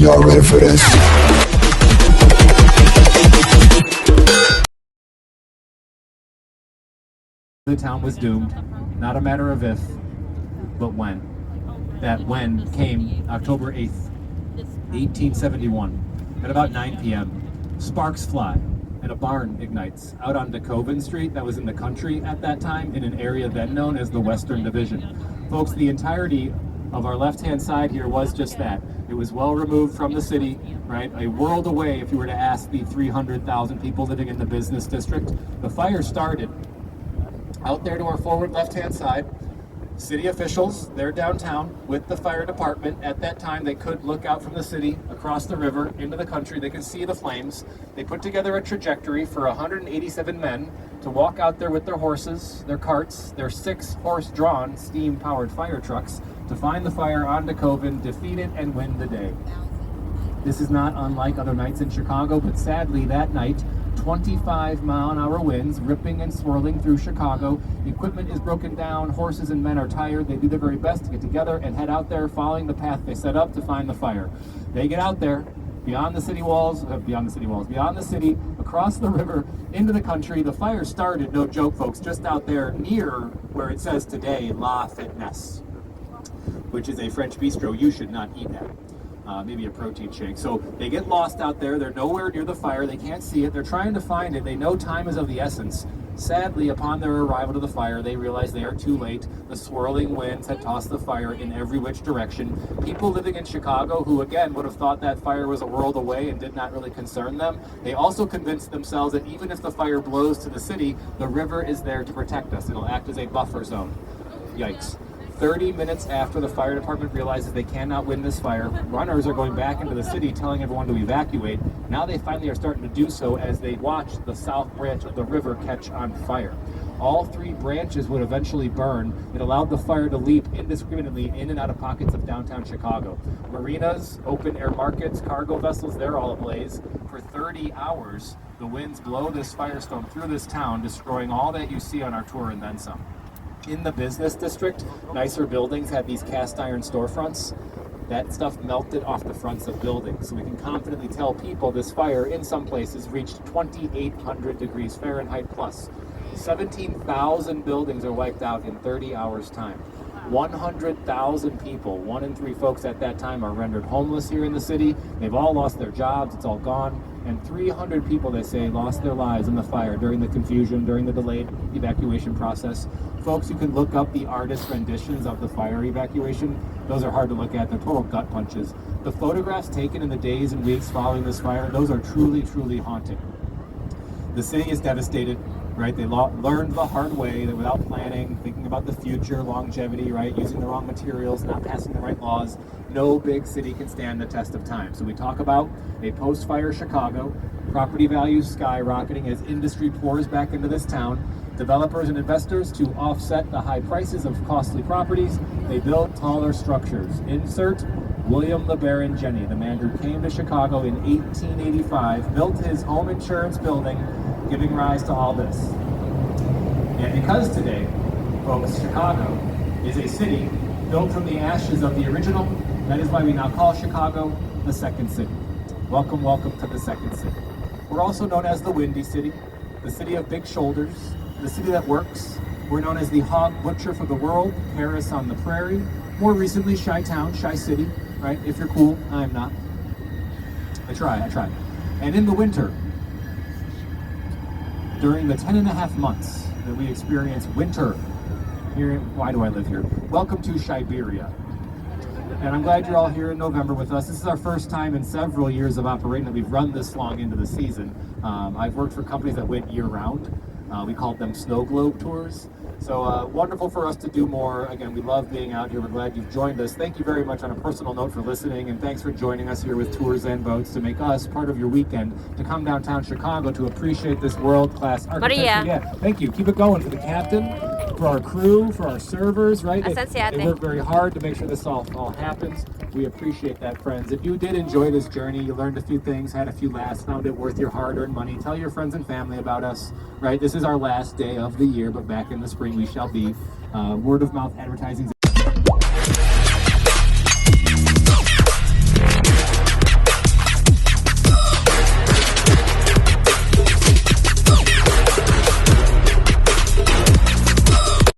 y'all ready for this? The town was doomed, not a matter of if, but when. That when came October 8th, 1871, at about 9 p.m. Sparks fly, and a barn ignites out on DeKoven Street that was in the country at that time, in an area then known as the Western Division. Folks, the entirety of our left-hand side here was just that. It was well removed from the city, right? A world away if you were to ask the 300,000 people living in the business district. The fire started out there to our forward left-hand side. City officials, they're downtown with the fire department. At that time, they could look out from the city across the river into the country. They could see the flames. They put together a trajectory for 187 men to walk out there with their horses, their carts, their 6 horse-drawn, steam-powered fire trucks to find the fire on DeKoven, defeat it, and win the day. This is not unlike other nights in Chicago, but sadly that night, 25-mile-an-hour winds ripping and swirling through Chicago. Equipment is broken down, horses and men are tired. They do their very best to get together and head out there following the path they set up to find the fire. They get out there, beyond the city, across the river, into the country. The fire started, no joke folks, just out there near where it says today La Fitness, which is a French bistro you should not eat at. Maybe a protein shake. So they get lost out there. They're nowhere near the fire. They can't see it. They're trying to find it. They know time is of the essence. Sadly, upon their arrival to the fire, they realize they are too late. The swirling winds had tossed the fire in every which direction. People living in Chicago, who again would have thought that fire was a world away and did not really concern them, they also convinced themselves that even if the fire blows to the city, the river is there to protect us. It'll act as a buffer zone. Yikes. 30 minutes after the fire department realizes they cannot win this fire, runners are going back into the city telling everyone to evacuate. Now they finally are starting to do so as they watch the south branch of the river catch on fire. All 3 branches would eventually burn. It allowed the fire to leap indiscriminately in and out of pockets of downtown Chicago. Marinas, open air markets, cargo vessels, they're all ablaze. For 30 hours, the winds blow this firestorm through this town, destroying all that you see on our tour and then some. In the business district, nicer buildings had these cast iron storefronts. That stuff melted off the fronts of buildings. So we can confidently tell people this fire in some places reached 2,800 degrees Fahrenheit plus. 17,000 buildings are wiped out in 30 hours time. 100,000 people, 1 in 3 folks at that time, are rendered homeless here in the city. They've all lost their jobs, it's all gone. And 300 people, they say, lost their lives in the fire during the confusion, during the delayed evacuation process. Folks, you can look up the artist renditions of the fire evacuation. Those are hard to look at, they're total gut punches. The photographs taken in the days and weeks following this fire, those are truly, truly haunting. The city is devastated, right? They learned the hard way that without planning, thinking about the future, longevity, right? Using the wrong materials, not passing the right laws, no big city can stand the test of time. So we talk about a post-fire Chicago, property values skyrocketing as industry pours back into this town. Developers and investors, to offset the high prices of costly properties, they build taller structures. Insert William LeBaron Jenney, the man who came to Chicago in 1885, built his home insurance building, giving rise to all this. And because today, folks, Chicago is a city built from the ashes of the original, that is why we now call Chicago the Second City. Welcome, welcome to the Second City. We're also known as the Windy City, the city of big shoulders, the city that works. We're known as the hog butcher for the world, Paris on the prairie. More recently, Chi-Town, Chi-City, right? If you're cool, I'm not. I try. And in the winter, during the 10.5 months that we experience winter here, why do I live here? Welcome to Siberia. And I'm glad you're all here in November with us. This is our first time in several years of operating that we've run this long into the season. I've worked for companies that went year-round. We called them snow globe tours. So wonderful for us to do more. Again, we love being out here. We're glad you've joined us. Thank you very much on a personal note for listening, and thanks for joining us here with Tours and Boats to make us part of your weekend, to come downtown Chicago to appreciate this world-class architecture. Yeah, thank you. Keep it going for the captain, for our crew, for our servers, right? They work very hard to make sure this all happens. We appreciate that, friends. If you did enjoy this journey, you learned a few things, had a few laughs, found it worth your hard-earned money, tell your friends and family about us, right? This is our last day of the year, but back in the spring we shall be. Word of mouth advertising